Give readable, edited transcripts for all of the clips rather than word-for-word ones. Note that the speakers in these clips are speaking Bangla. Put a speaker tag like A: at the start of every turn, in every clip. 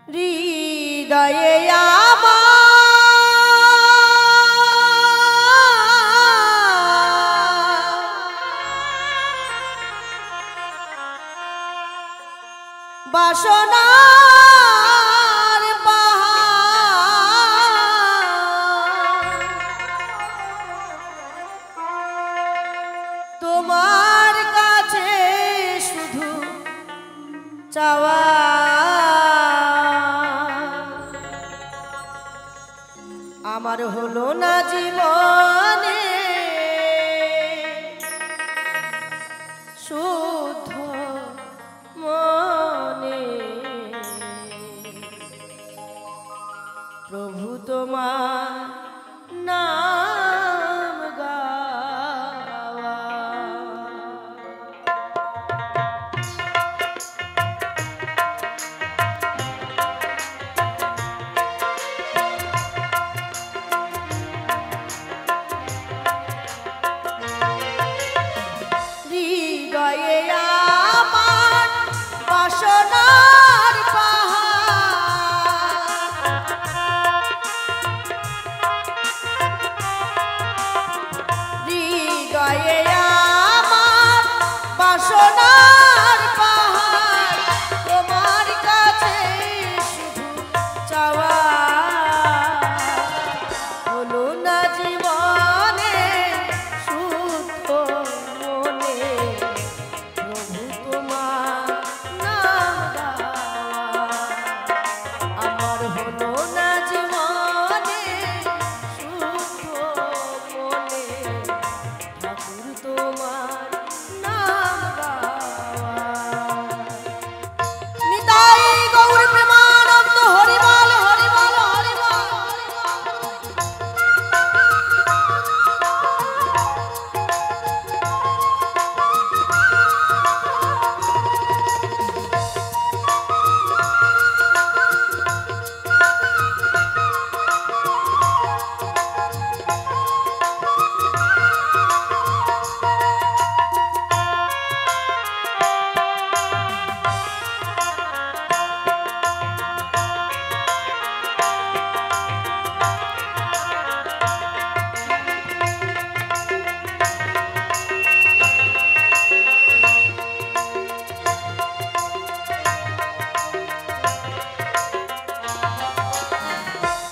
A: হৃদয়ে আমার বাসনার পাহাড়, তোমার কাছে শুধু চাওয়া আমার হলো না জীবনে শুদ্ধ মনে। প্রভু তোমার নাম গাওয়া। হৃদয়ে আমার বাসনার পাহাড়, হৃদয়ে আমার বাসনার পাহাড়, তোমার কাছে শুধু চাওয়া হলো না জীবনে শুদ্ধ মনে। প্রভু তোমার নাম গাওয়া আমার হলো না জীবনে শুদ্ধ মনে। ঠাকুর তোমার নাম গাওয়া। নিতাই গৌর প্রেমানন্দ হরি বল হরি বল হরি বল।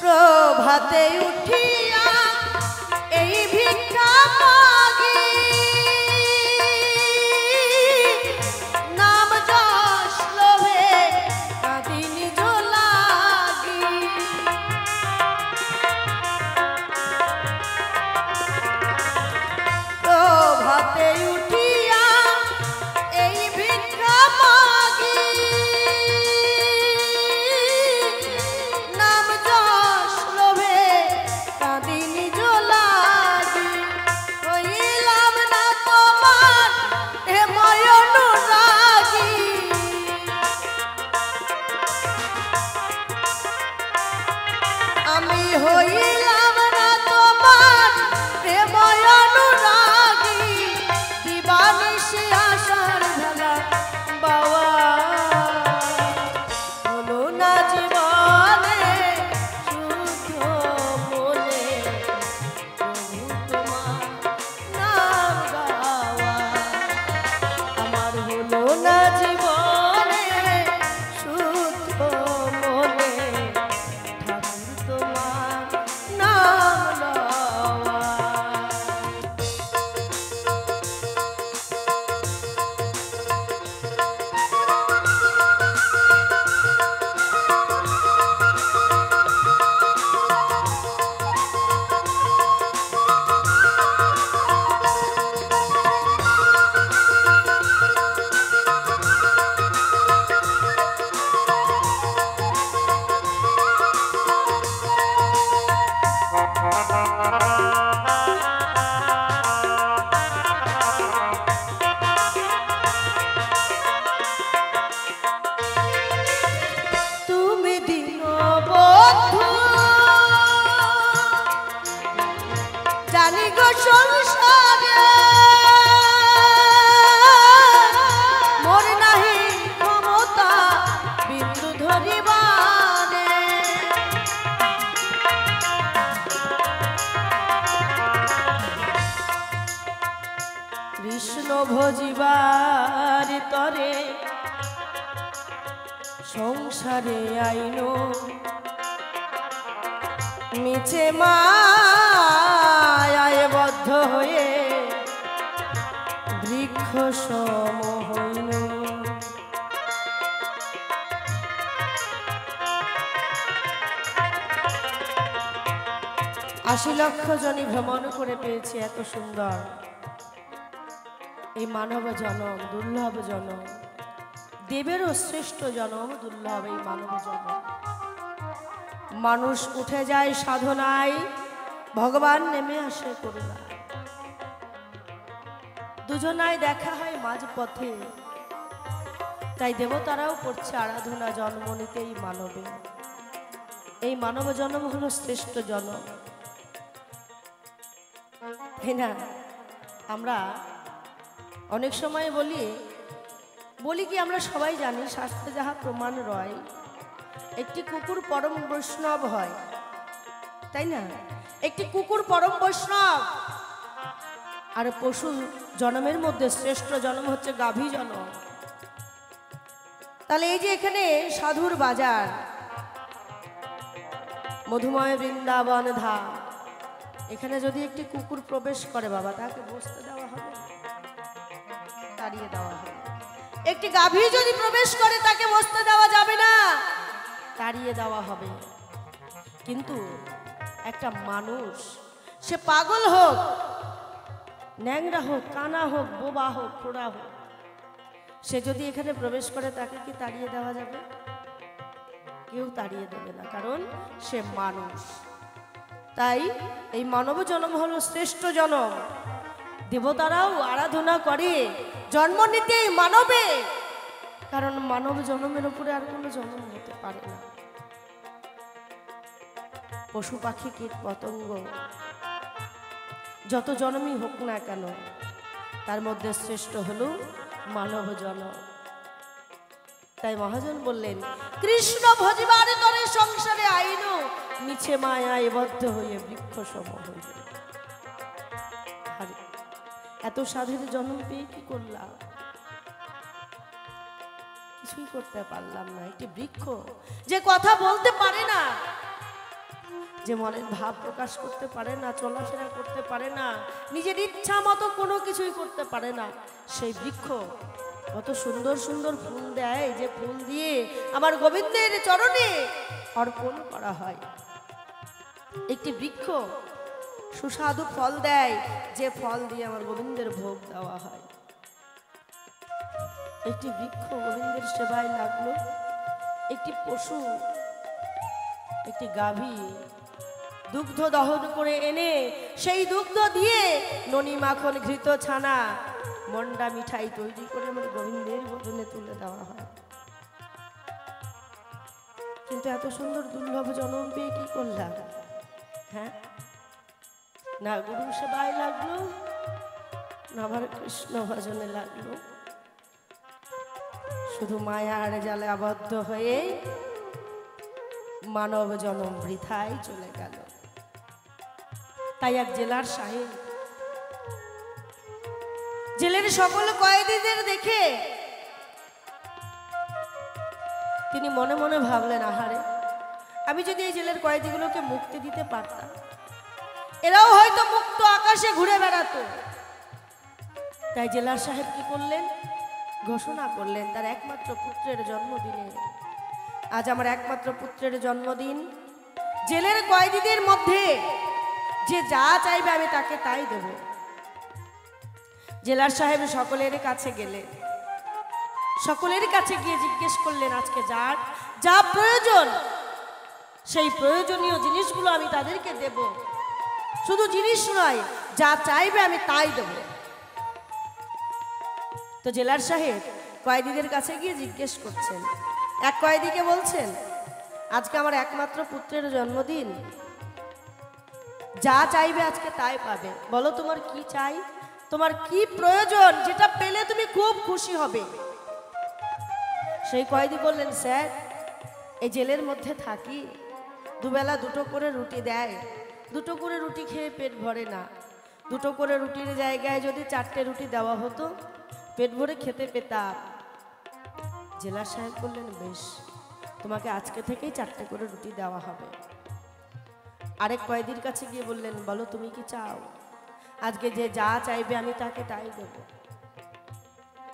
A: প্রভাতে উঠিয়া এই ভিক্ষা মাগি, নাম যশ লোভে কাঁদি নিজ লাগি। প্রভাতে উঠিয়া এই ভিক্ষা মাগি, নাম যশ লোভে কাঁদি নিজ লাগি। হইলাম না তোমার হেময় অনুরাগী, আমি হইলাম না তোমার প্রেময় অনুরাগী। দিবানিশি আশার ভেলা বাওয়া হলো না জীবনে শুদ্ধ মনে। প্রভু তোমার নাম গাওয়া আমার হলো না জীবনে শুদ্ধ মনে। ঠাকুর তোমার নাম লওয়া। তুমি দীনবন্ধু জানি গো সংসারে মোর নাহি ক্ষমতা বিন্দু ধরিবা কৃষ্ণ ভজিবার তরে সংসারে আইনো মিছে মায়ায় বদ্ধ হয়ে বৃক্ষ সম হইল। ৮০ লক্ষ জনই ভ্রমণ করে পেয়েছি এত সুন্দর এই মানব জনম, দুর্লভ জনম, দেবেরও শ্রেষ্ঠ জনম, দুর্লভ এই মানব জনম। মানুষ উঠে যায় সাধনায়, ভগবান নেমে আসে করুণায়। দুজনায় দেখা হয় মাঝ পথে, তাই দেবতারাও করছে আরাধনা জন্ম নিতে এই মানবে। এই মানব জন্ম হলো শ্রেষ্ঠ জন্ম, তাই না? আমরা অনেক সময় বলি কি আমরা সবাই জানি, শাস্ত্রে যাহা প্রমাণ রয়, একটি কুকুর পরম বৈষ্ণব হয়, তাই না? একটি কুকুর পরম বৈষ্ণব। আর পশু জন্মের মধ্যে শ্রেষ্ঠ জন্ম হচ্ছে গাভী জন্ম। তাহলে এই যে এখানে সাধুর বাজার, মধুময় বৃন্দাবন ধাম, এখানে যদি একটি কুকুর প্রবেশ করে বাবা, তাকে বসতে দেওয়া হবে, তাড়িয়ে দেওয়া হবে। একটি গাভী যদি প্রবেশ করে তাকে বসতে দেওয়া যাবে না, তাড়িয়ে দেওয়া হবে। কিন্তু একটা মানুষ, সে পাগল হোক, ন্যাংরা হোক, কানা হোক, বোবা হোক, খোড়া হোক, সে যদি এখানে প্রবেশ করে তাকে কি তাড়িয়ে দেওয়া যাবে? কেউ তাড়িয়ে দেবে না, কারণ সে মানুষ। তাই এই মানব জন্ম হলো শ্রেষ্ঠ জন্ম। দেবতারাও আরাধনা করে জন্ম নিতে মানবে, কারণ মানব জন্মের উপরে আর কোনো জন্ম হতে পারে না। পশু পাখি কীট পতঙ্গ যত জন্মই হোক না কেন, তার মধ্যে শ্রেষ্ঠ হলো মানব জন্ম। তাই মহাজন বললেন, কৃষ্ণ ভজিবার তরে সংসারে আইন মিছে মায়ায় বদ্ধ হয়ে বৃক্ষ সম হইল। এত সাধুর জন্ম পেয়ে কি করলাম? কিছুই করতে পারলাম না। একটি বৃক্ষ যে কথা বলতে পারে না, যে মনের ভাব প্রকাশ করতে পারে না, চলাফেরা করতে পারে না, নিজের ইচ্ছা মতো কোনো কিছুই করতে পারে না, সেই বৃক্ষ কত সুন্দর সুন্দর ফুল দেয়, যে ফুল দিয়ে আমার গোবিন্দের চরণে অর্পণ করা হয়। একটি বৃক্ষ সুস্বাদু ফল দেয়, যে ফল দিয়ে আমার গোবিন্দের ভোগ দেওয়া হয়। একটি বৃক্ষ গোবিন্দের সেবায় লাগলো। একটি পশু, একটি গাভী দুগ্ধ দহন করে এনে সেই দুগ্ধ দিয়ে ননি মাখন ঘৃত ছানা মন্ডা মিঠাই তৈরি করে আমার গোবিন্দের ভোজনে তুলে দেওয়া হয়। কিন্তু এত সুন্দর দুর্লভ জন্ম পেয়ে কি করলাম? হ্যাঁ, না গুরু সেবায় লাগলো, না আমার কৃষ্ণ ভজনে লাগলো, শুধু মায়ার জালে আবদ্ধ হয়ে মানব জন্ম বৃথায় চলে গেল। তাই এক জেলার সাহেব জেলের সকল কয়েদিদের দেখে তিনি মনে মনে ভাবলেন, আহারে, আমি যদি এই জেলের কয়েদিগুলোকে মুক্তি দিতে পারতাম, এরাও হয়তো মুক্ত আকাশে ঘুরে বেড়াতো। তাই জেলার সাহেব কি করলেন? ঘোষণা করলেন, তার একমাত্র পুত্রের জন্মদিনে, আজ আমার একমাত্র পুত্রের জন্মদিন, জেলের কয়েদিদের মধ্যে যে যা চাইবে আমি তাকে তাই দেব। জেলার সাহেব সকলের কাছে গেলেন, সকলের কাছে গিয়ে জিজ্ঞেস করলেন, আজকে যার যা প্রয়োজন সেই প্রয়োজনীয় জিনিসগুলো আমি তাদেরকে দেব। শুধু জিনিস নয়, যা চাইবে আমি তাই দেব। তো জেলার সাহেব কয়েদিদের কাছে গিয়ে জিজ্ঞেস করছেন, এক কয়েদিকে বলছেন, আজকে আমার একমাত্র পুত্রের জন্মদিন, যা চাইবে আজকে তাই পাবে, বলো তোমার কি চাই, তোমার কি প্রয়োজন, যেটা পেলে তুমি খুব খুশি হবে। সেই কয়েদি বললেন, স্যার, এই জেলের মধ্যে থাকি, দুবেলা দুটো করে রুটি দেয়, দুটো করে রুটি খেয়ে পেট ভরে না, দুটো করে রুটির জায়গায় যদি 4টে রুটি দেওয়া হতো পেট ভরে খেতে পেতাম। জেলা সাহেব বললেন, বেশ, তোমাকে আজকে থেকেই 4টে করে রুটি দেওয়া হবে। আরেক কয়েদির কাছে গিয়ে বললেন, বলো তুমি কি চাও? আজকে যে যা চাইবে আমি তাকে তাই দেব।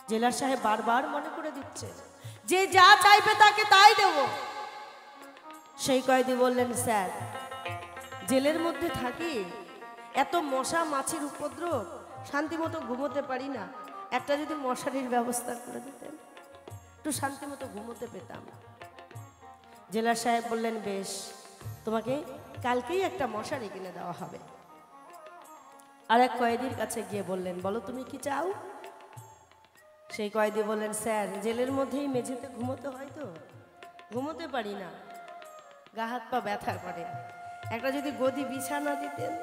A: জেলা সাহেব বারবার মনে করে দিচ্ছে, যে যা চাইবে তাকে তাই দেব। সেই কয়েদি বললেন, স্যার, জেলের মধ্যে থাকি, এত মশা মাছির উপদ্রব, শান্তিমতো ঘুমোতে পারি না। একটা যদি মশারির ব্যবস্থা করে দিতেন, একটু শান্তিমতো ঘুমোতে পেতাম। জেলা সাহেব বললেন, বেশ, তোমাকে কালকেই একটা মশারি কিনে দেওয়া হবে। আর এক কয়েদির কাছে গিয়ে বললেন, বলো তুমি কি চাও? সেই কয়েদি বললেন, স্যার, জেলের মধ্যেই মেঝেতে ঘুমোতে হয় তো ঘুমোতে পারি না, গা হাত পা ব্যথা করে। একটা যদি গদি বিছানা দিতেন,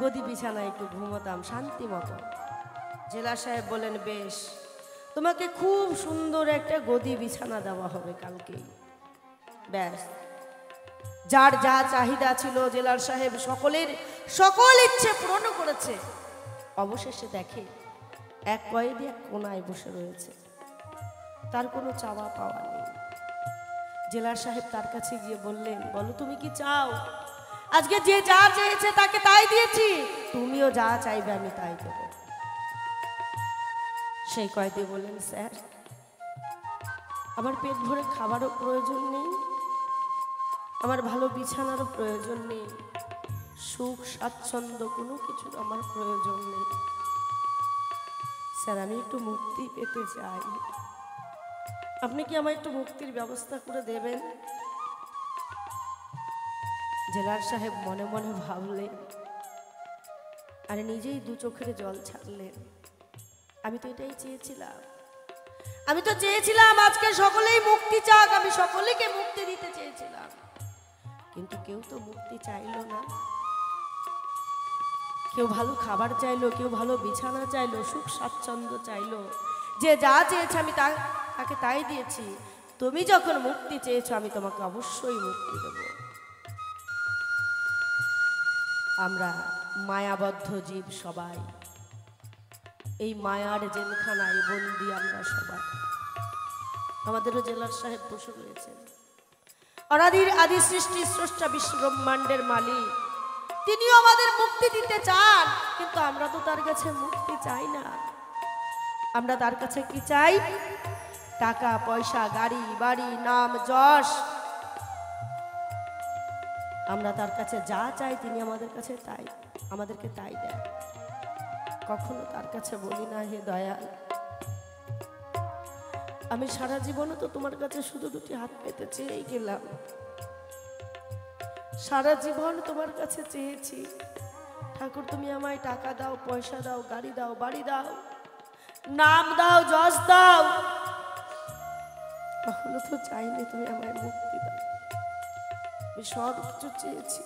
A: গদি বিছানায় একটু ঘুমোতাম শান্তি মতো। জেলা সাহেব বললেন, বেশ, তোমাকে খুব সুন্দর একটা গদি বিছানা দেওয়া হবে কালকেই। ব্যাস, যার যা চাহিদা ছিল জেলার সাহেব সকল ইচ্ছে পূরণ করেছে। অবশেষে দেখে এক কয়েদি এক কোনায় বসে রয়েছে, তার কোনো চাওয়া পাওয়া নেই। জেলার সাহেব তার কাছে গিয়ে বললেন, বলো তুমি কি চাও? আজকে যে যা চেয়েছে তাকে তাই দিয়েছি, তুমিও যা চাইবে আমি তাই দেব। সেই কয়েদি বললেন, স্যার, আমার পেট ভরে খাবারও প্রয়োজন নেই, আমার ভালো বিছানারও প্রয়োজন নেই, সুখ স্বাচ্ছন্দ্য কোনো কিছুর আমার প্রয়োজন নেই। স্যার, আমি একটু মুক্তি পেতে চাই, আপনি কি আমার একটু মুক্তির ব্যবস্থা করে দেবেন? জেলার সাহেব মনে মনে ভাবলেন, আর নিজেই দু চোখের জল ছাড়লেন। আমি তো এটাই চেয়েছিলাম, আমি তো চেয়েছিলাম আজকে সকলেই মুক্তি চাক, আমি সকলকে মুক্তি দিতে চেয়েছিলাম, কিন্তু কেউ তো মুক্তি চাইলো না। কেউ ভালো খাবার চাইলো, কেউ ভালো বিছানা চাইলো, সুখ স্বাচ্ছন্দ্য চাইলো। যে যা চেয়েছে আমি তাকে তাই দিয়েছি। তুমি যখন মুক্তি চেয়েছো, আমি তোমাকে অবশ্যই মুক্তি দেব। আমরা মায়াবদ্ধ জীব সবাই, এই মায়ার জেলখানায় বন্দি আমরা সবাই। আমাদেরও জেলার সাহেব বসে রয়েছেন, অনাদির আদি সৃষ্টি স্রষ্টা বিশ্ব ব্রহ্মাণ্ডের মালিক, তিনিও আমাদের মুক্তি দিতে চান, কিন্তু আমরা তো তার কাছে মুক্তি চাই না। আমরা তার কাছে কি চাই? টাকা পয়সা, গাড়ি বাড়ি, নাম যশ। আমরা তার কাছে যা চাই তিনি আমাদেরকে তাই দেন। কখনো তার কাছে বলি না, হে দয়াল, আমি সারা জীবনে তো তোমার কাছে শুধু দুটি হাত পেতে চেয়েই গেলাম, সারা জীবন তোমার কাছে চেয়েছি, ঠাকুর তুমি আমায় টাকা দাও, পয়সা দাও, গাড়ি দাও, বাড়ি দাও, নাম দাও, যশ দাও। কখনো তো চাইনি তুমি আমায় মুক্তি দাও। আমি সব কিছু চেয়েছি,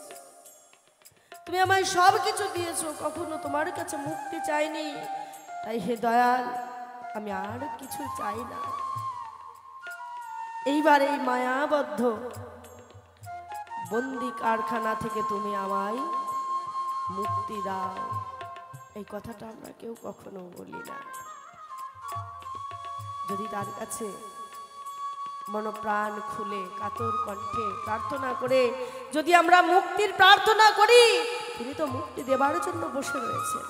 A: তুমি আমায় সব কিছু দিয়েছো, কখনো তোমার কাছে মুক্তি চাইনি। তাই হে দয়াল, আমি আর কিছু চাই না। এইবার এই মায়াবদ্ধ বন্দি কারখানা থেকে তুমি আমায় মুক্তি দাও। এই কথাটা আমরা কেউ কখনো বলি না। যদি তার কাছে মনপ্রাণ খুলে কাতর কণ্ঠে প্রার্থনা করে যদি আমরা মুক্তির প্রার্থনা করি, তিনি তো মুক্তি দেবার জন্য বসে রয়েছেন।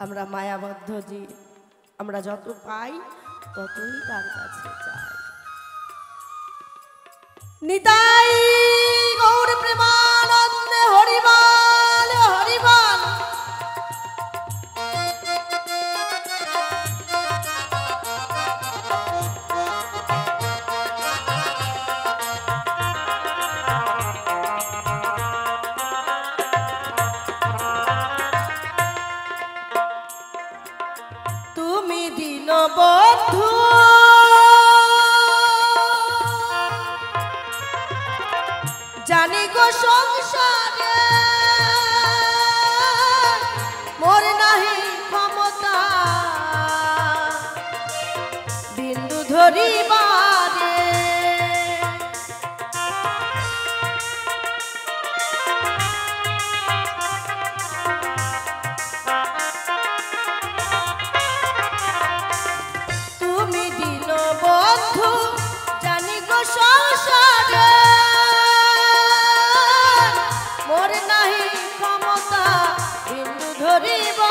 A: আমরা মায়াবদ্ধ জীব, আমরা যত পাই ততই তার কাছে চাই। নিতাই গৌর প্রেমানন্দে হরিবল হরিবল। তুমি দীনবন্ধু জানি গো সংসারে মোর নাহি ক্ষমতা বিন্দু ধরিবারে। হরি বল।